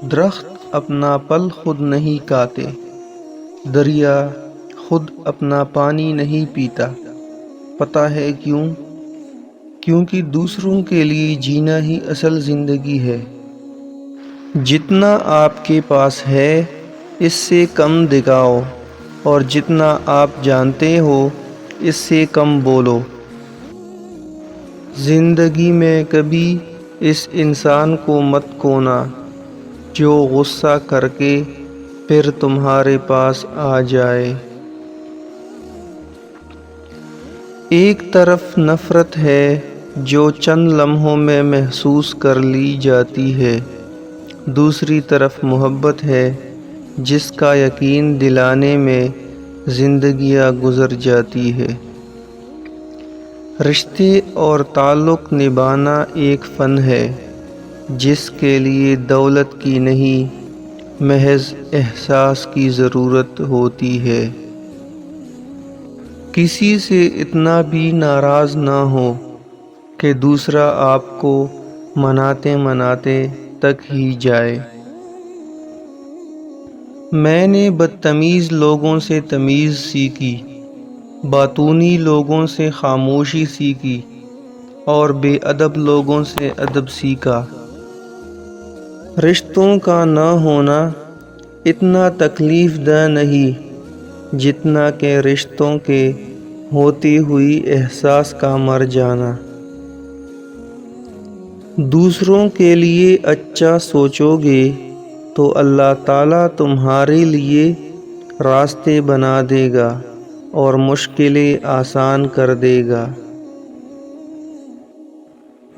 درخت اپنا پل خود نہیں کاتے، دریا خود اپنا پانی نہیں پیتا۔ پتہ ہے کیوں؟ کیونکہ دوسروں کے لیے جینا ہی اصل زندگی ہے۔ جتنا آپ کے پاس ہے اس سے کم دکھاؤ، اور جتنا آپ جانتے ہو اس سے کم بولو۔ زندگی میں کبھی اس انسان کو مت کھونا جو غصہ کر کے پھر تمہارے پاس آ جائے۔ ایک طرف نفرت ہے جو چند لمحوں میں محسوس کر لی جاتی ہے، دوسری طرف محبت ہے جس کا یقین دلانے میں زندگیاں گزر جاتی ہے۔ رشتے اور تعلق نبھانا ایک فن ہے جس کے لیے دولت کی نہیں، محض احساس کی ضرورت ہوتی ہے۔ کسی سے اتنا بھی ناراض نہ ہو کہ دوسرا آپ کو مناتے مناتے تک ہی جائے۔ میں نے بدتمیز لوگوں سے تمیز سیکھی، باتونی لوگوں سے خاموشی سیکھی، اور بے ادب لوگوں سے ادب سیکھا۔ رشتوں کا نہ ہونا اتنا تکلیف دہ نہیں جتنا کہ رشتوں کے ہوتے ہوئی احساس کا مر جانا۔ دوسروں کے لیے اچھا سوچو گے تو اللہ تعالیٰ تمہارے لیے راستے بنا دے گا اور مشکلیں آسان کر دے گا۔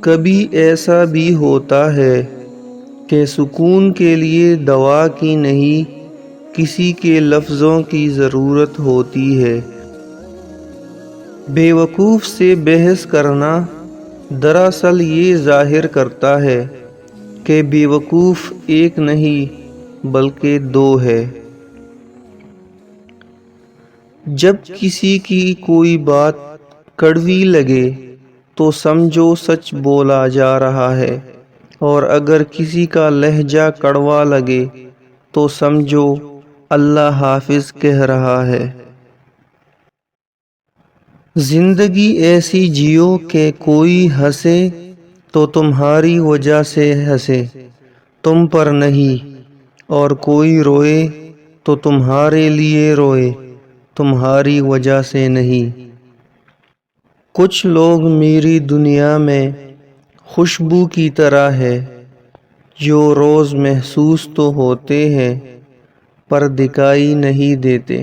کبھی ایسا بھی ہوتا ہے کہ سکون کے لیے دوا کی نہیں، کسی کے لفظوں کی ضرورت ہوتی ہے۔ بیوقوف سے بحث کرنا دراصل یہ ظاہر کرتا ہے کہ بیوقوف ایک نہیں بلکہ دو ہے۔ جب کسی کی کوئی بات کڑوی لگے تو سمجھو سچ بولا جا رہا ہے، اور اگر کسی کا لہجہ کڑوا لگے تو سمجھو اللہ حافظ کہہ رہا ہے۔ زندگی ایسی جیو کہ کوئی ہنسے تو تمہاری وجہ سے ہنسے، تم پر نہیں، اور کوئی روئے تو تمہارے لیے روئے، تمہاری وجہ سے نہیں۔ کچھ لوگ میری دنیا میں خوشبو کی طرح ہے جو روز محسوس تو ہوتے ہیں پر دکھائی نہیں دیتے۔